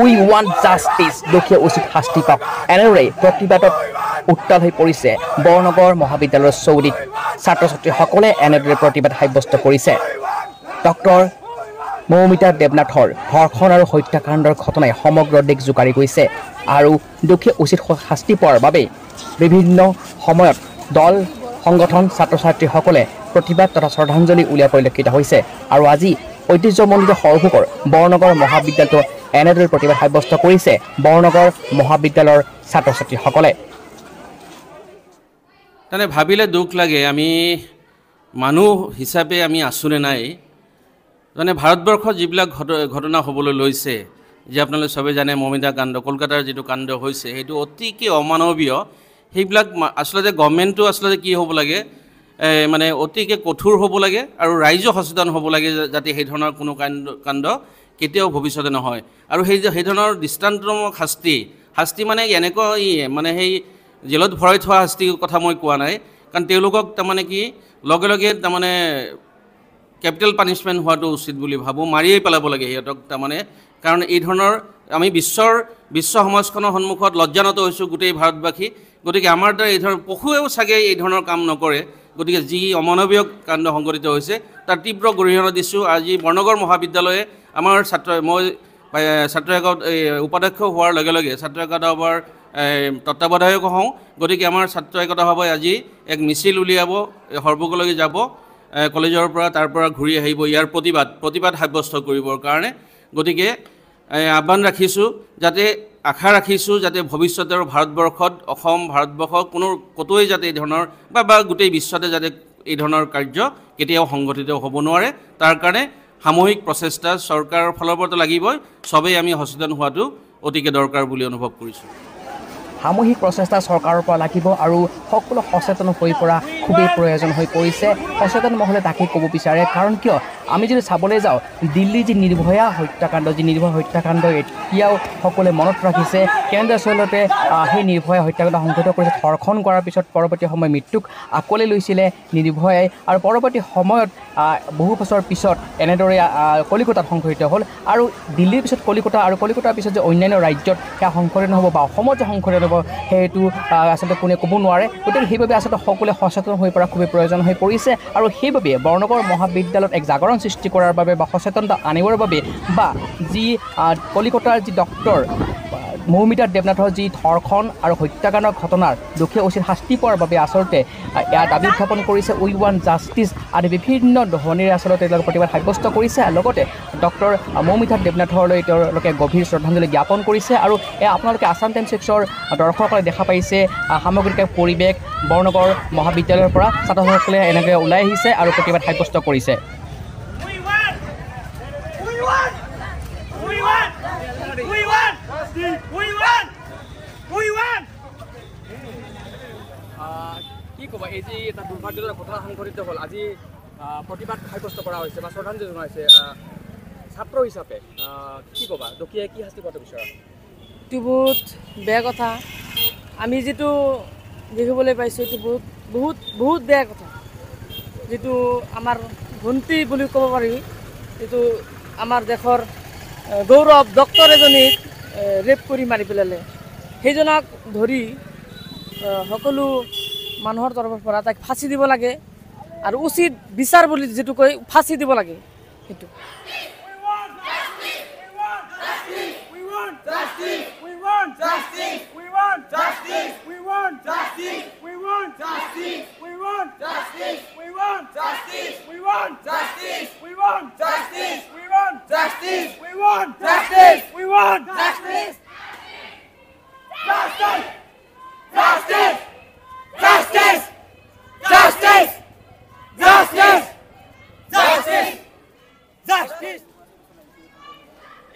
উই want justice, দোষীয়ে উচিত শাস্তি পাওক। এনেদৰে প্ৰতিবাদত উত্তাল হৈ পৰিছে বৰনগৰ মহাবিদ্যালয়ৰ চৌদিত। ছাত্ৰ ছাত্ৰীসকলে এনেদৰে প্ৰতিবাদ সাব্যস্ত কৰিছে। ডক্টৰ মৌমিতা দেৱনাথৰ ধৰ্ষণ আৰু হত্যাকাণ্ডৰ ঘটনাই সমগ্ৰ দেশ জোকাৰি গৈছে আৰু দোষীয়ে উচিত শাস্তি পোৱাৰ বাবে বিভিন্ন সময়ত দল সংগঠন ছাত্ৰ ছাত্ৰীসকলে প্ৰতিবাদ তথা শ্ৰদ্ধাঞ্জলি উলিওৱা পৰিলক্ষিত হৈছে। আৰু আজি ঐতিহ্যমণ্ডিত সৰভোগৰ বৰনগৰ মহাবিদ্যালয়তো এনেদৰে প্ৰতিবাদ সাব্যস্ত কৰিছে বৰনগৰ মহাবিদ্যালয়ৰ ছাত্ৰ ছাত্ৰীসকলে। মানে ভাবিলে দুখ লাগে, আমি মানুহ হিচাপে আমি আছোনে নাই। মানে ভাৰতবৰ্ষত যিবিলাক ঘটনা হ'বলৈ লৈছে, যে আপোনালোকে চবেই জানে মৌমিতা কাণ্ড, কলকাতাৰ যিটো কাণ্ড হৈছে সেইটো অতিকৈ অমানৱীয়। সেইবিলাক আচলতে গভৰ্ণমেণ্টটো আচলতে কি হ'ব লাগে, মানে অতিকৈ কঠোৰ হ'ব লাগে আৰু ৰাইজো সচেতন হ'ব লাগে যাতে সেই ধৰণৰ কোনো কাণ্ড কেতিয়াও ভৱিষ্যতে নহয়। আৰু সেই ধৰণৰ দৃষ্টান্তমূলক শাস্তি মানে এনেকুৱা মানে সেই জেলত ভৰাই থোৱা শাস্তিৰ কথা মই কোৱা নাই, কাৰণ তেওঁলোকক তাৰমানে কি লগে লগে তাৰমানে কেপিটেল পানিছমেণ্ট হোৱাটো উচিত বুলি ভাবোঁ। মাৰিয়েই পেলাব লাগে সিহঁতক তাৰমানে, কাৰণ এই ধৰণৰ আমি বিশ্ব সমাজখনৰ সন্মুখত লজ্জানত হৈছোঁ গোটেই ভাৰতবাসী। গতিকে আমাৰ দ্বাৰা এই ধৰণৰ পশুৱেও চাগে এই ধৰণৰ কাম নকৰে। গতিকে যি অমানৱীয় কাণ্ড সংঘটিত হৈছে তাৰ তীব্ৰ গৰিহণা দিছোঁ। আজি বৰনগৰ মহাবিদ্যালয়ে আমাৰ মই ছাত্ৰ উপাধ্যক্ষ হোৱাৰ লগে লগে ছাত্ৰ একতা সভাৰ তত্ত্বাৱধায়ক হওঁ। গতিকে আমাৰ ছাত্ৰ একতা সভাই আজি এক মিছিল উলিয়াব, সৰভোগলৈকে যাব কলেজৰ পৰা, তাৰ পৰা ঘূৰি আহিব ইয়াৰ প্ৰতিবাদ সাব্যস্ত কৰিবৰ কাৰণে। গতিকে আহ্বান ৰাখিছোঁ, আশা ৰাখিছোঁ যাতে ভৱিষ্যতৰ ভাৰতবৰ্ষত, অসম ভাৰতবৰ্ষত ক'তোৱে যাতে এই ধৰণৰ বা গোটেই বিশ্বতে যাতে এই ধৰণৰ কাৰ্য কেতিয়াও সংঘটিত হ'ব নোৱাৰে। তাৰ কাৰণে সামূহিক প্ৰচেষ্টা চৰকাৰৰ ফালৰ পৰাটো লাগিবই, চবেই আমি সচেতন হোৱাটো অতিকে দৰকাৰ বুলি অনুভৱ কৰিছোঁ। সামূহিক প্ৰচেষ্টা চৰকাৰৰ পৰা লাগিব আৰু সকলো সচেতন হৈ পৰা খুবেই প্ৰয়োজন হৈ পৰিছে। সচেতন মহলে তাকেই ক'ব বিচাৰে, কাৰণ কিয় আমি যদি চাবলৈ যাওঁ দিল্লীৰ যি নিৰ্ভয়া হত্যাকাণ্ড এতিয়াও সকলোৱে মনত ৰাখিছে। কেন্দ্ৰ আচলতে সেই নিৰ্ভয়া হত্যাকাণ্ড সংঘটিত কৰিছে। ধৰ্ষণ কৰাৰ পিছত পৰৱৰ্তী সময় মৃত্যুক আকোৱালি লৈছিলে নিৰ্ভয়াই, আৰু পৰৱৰ্তী সময়ত বহু বছৰ পিছত এনেদৰে কলিকতাত সংঘটিত হ'ল। আৰু দিল্লীৰ পিছত কলিকতা, আৰু কলিকতাৰ পিছত যে অন্যান্য ৰাজ্যত সেয়া সংঘটিত হ'ব বা অসমত যে সংঘটিত হ'ব সেইটো আচলতে কোনে ক'ব নোৱাৰে। গতিকে সেইবাবে আচলতে সকলোৱে সচেতন হৈ পৰা খুবেই প্ৰয়োজন হৈ পৰিছে। আৰু সেইবাবে বৰনগৰ মহাবিদ্যালয়ত এক জাগৰণ সৃষ্টি কৰাৰ বাবে বা সচেতনতা আনিবৰ বাবে বা যি কলিকতাৰ যি ডক্টৰ মৌমিতা দেৱনাথৰ যি ধৰ্ষণ আৰু হত্যাকাণ্ডৰ ঘটনাৰ দোষীয়ে উচিত শাস্তি পোৱাৰ বাবে আচলতে ইয়াৰ দাবী উত্থাপন কৰিছে। উই ওৱান্ট জাষ্টিছ আদি বিভিন্ন ধ্বনিৰে আচলতে তেওঁলোকে প্ৰতিবাদ সাব্যস্ত কৰিছে। লগতে ডক্টৰ মৌমিতা দেৱনাথলৈ তেওঁলোকে গভীৰ শ্ৰদ্ধাঞ্জলি জ্ঞাপন কৰিছে। আৰু আপোনালোকে আছাম টাইমছ 6ৰ দৰ্শকসকলে দেখা পাইছে সামগ্ৰিক পৰিৱেশ বৰনগৰ মহাবিদ্যালয়ৰ পৰা ছাত্ৰ ছাত্ৰীসকলে এনেকৈ ওলাই আহিছে আৰু প্ৰতিবাদ সাব্যস্ত কৰিছে। কি ক'বা, এই যি এটা দুৰ্ভাগ্যজনক ঘটনা সংঘটিত হ'ল, আজি প্ৰতিবাদ সাব্যস্ত কৰা হৈছে বা শ্ৰদ্ধাঞ্জলি জনাইছে, ছাত্ৰ হিচাপে কি ক'বা, দোষীয়ে কি শাস্তি পোৱাটো বিচৰা? এইটো বহুত বেয়া কথা। আমি যিটো দেখিবলৈ পাইছোঁ এইটো বহুত বেয়া কথা। যিটো আমাৰ ভণ্টি বুলি ক'ব পাৰি, এইটো আমাৰ দেশৰ গৌৰৱ ডক্টৰ এজনীক ৰেপ কৰি মাৰি পেলালে। সেইজনক ধৰি সকলো মানুহৰ তৰফৰ পৰা তাক ফাঁচি দিব লাগে, আৰু উচিত বিচাৰ বুলি যিটো কয় ফাঁচি দিব লাগে। সেইটো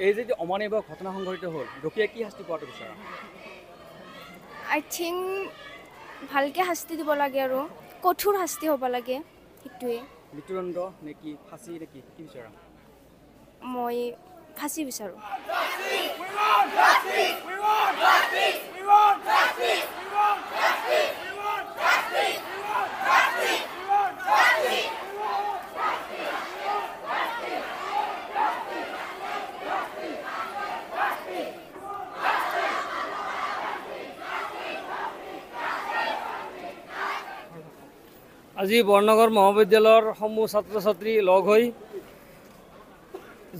এই যে অমানৱীয় ঘটনা সংঘটিত হ'ল, দোষীয়ে কি শাস্তি পোৱাটো বিচাৰা? আই থিংক ভালকৈ শাস্তি দিব লাগে আৰু কঠোৰ শাস্তি হ'ব লাগে, সেইটোৱে। মৃত্যুদণ্ড নে কি, ফাঁচি নে কি বিচাৰা? মই ফাঁচি বিচাৰোঁ। আজি বৰনগৰ মহাবিদ্যালয়ৰ সমূহ ছাত্ৰ ছাত্ৰী লগ হৈ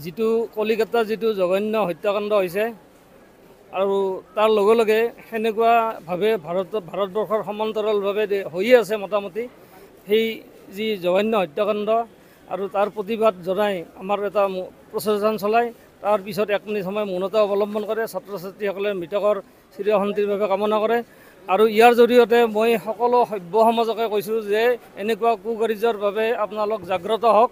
যিটো কলিকতাৰ যিটো জঘন্য হত্যাকাণ্ড হৈছে আৰু তাৰ লগে লগে সেনেকুৱাভাৱে ভাৰতবৰ্ষৰ সমান্তৰালভাৱে হৈয়ে আছে মোটামুটি সেই যি জঘন্য হত্যাকাণ্ড আৰু তাৰ প্ৰতিবাদ জনাই আমাৰ এটা প্ৰচেষ্টা চলায়। তাৰ পিছত 1 মিনিট সময় মৌনতা অৱলম্বন কৰে, ছাত্ৰ ছাত্ৰীসকলে মৃতকৰ চিৰশান্তিৰ বাবে কামনা কৰে। আৰু ইয়াৰ জৰিয়তে মই সকলো সভ্য সমাজকে কৈছোঁ যে এনেকুৱা কুকাৰ্যৰ বাবে আপোনালোক জাগ্ৰত হওক।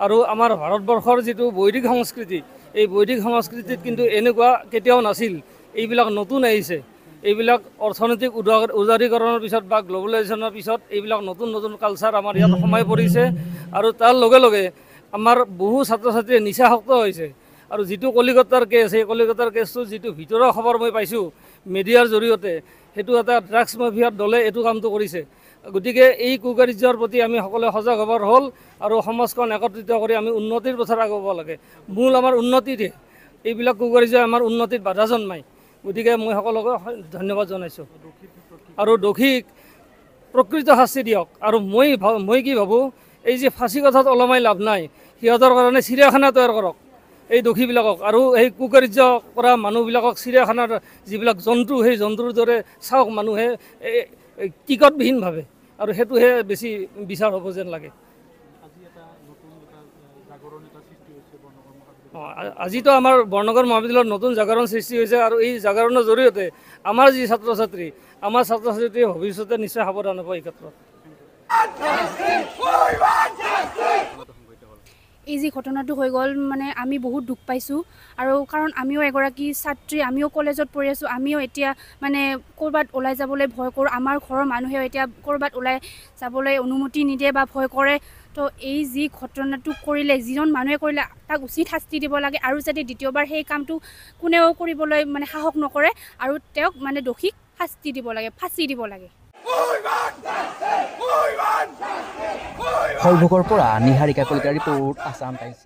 আৰু আমাৰ ভাৰতবৰ্ষৰ যিটো বৈদিক সংস্কৃতি, এই বৈদিক সংস্কৃতিত কিন্তু এনেকুৱা কেতিয়াও নাছিল। এইবিলাক নতুন আহিছে, এইবিলাক অৰ্থনৈতিক উদাৰীকৰণৰ পিছত বা গ্ল'বেলাইজেশ্যনৰ পিছত এইবিলাক নতুন নতুন কালচাৰ আমাৰ ইয়াত সোমাই পৰিছে। আৰু তাৰ লগে লগে আমাৰ বহু ছাত্ৰ ছাত্ৰীয়ে নিচাসক্ত হৈছে। আৰু যিটো কলিকতাৰ কেছ, সেই কলিকতাৰ কেছটো যিটো ভিতৰৰ খবৰ মই পাইছোঁ মিডিয়াৰ জৰিয়তে, সেইটো এটা ড্ৰাগছ মাফিয়াৰ দলে এইটো কামটো কৰিছে। গতিকে এই কুকাৰ্যৰ প্ৰতি আমি সকলোৱে সজাগ হ'বৰ হ'ল আৰু সমাজখন একত্ৰিত কৰি আমি উন্নতিৰ পথত আগুৱাব লাগে। মূল আমাৰ উন্নতিৰে এইবিলাক কুকাৰ্যই আমাৰ উন্নতিত বাধা জন্মায়। গতিকে মই সকলোকে ধন্যবাদ জনাইছোঁ। আৰু দোষীক প্ৰকৃত শাস্তি দিয়ক। আৰু মই কি ভাবোঁ, এই যে ফাঁচী কথাত ওলমাই লাভ নাই, সিহঁতৰ কাৰণে চিৰিয়াখানা তৈয়াৰ কৰক এই দোষীবিলাকক। আৰু এই কুকাৰ্য কৰা মানুহবিলাকক চিৰিয়াখানাৰ যিবিলাক জন্তু, সেই জন্তুৰ দৰে চাওক মানুহে টিকটবিহীনভাৱে। আৰু সেইটোহে বেছি বিচাৰ হ'ব যেন লাগে। আজিতো আমাৰ বৰনগৰ মহাবিদ্যালয়ত নতুন জাগৰণ সৃষ্টি হৈছে। আৰু এই জাগৰণৰ জৰিয়তে আমাৰ যি ছাত্ৰ ছাত্ৰীয়ে ভৱিষ্যতে নিশ্চয় সাৱধান হ'ব এই ক্ষেত্ৰত। এই যি ঘটনাটো হৈ গ'ল মানে আমি বহুত দুখ পাইছোঁ। আৰু কাৰণ আমিও এগৰাকী ছাত্ৰী, আমিও কলেজত পঢ়ি আছোঁ, আমিও এতিয়া মানে ক'ৰবাত ওলাই যাবলৈ ভয় কৰোঁ। আমাৰ ঘৰৰ মানুহেও এতিয়া ক'ৰবাত ওলাই যাবলৈ অনুমতি নিদিয়ে বা ভয় কৰে। তো এই যি ঘটনাটো কৰিলে, যিজন মানুহে কৰিলে তাক উচিত শাস্তি দিব লাগে। আৰু যাতে দ্বিতীয়বাৰ সেই কামটো কোনেও কৰিবলৈ মানে সাহস নকৰে আৰু তেওঁক মানে দোষীক শাস্তি দিব লাগে, ফাঁচি দিব লাগে। ফলভোগৰ পৰা নিহাৰিকা কলিতাৰ ৰিপৰ্ট, আছাম টাইমছ।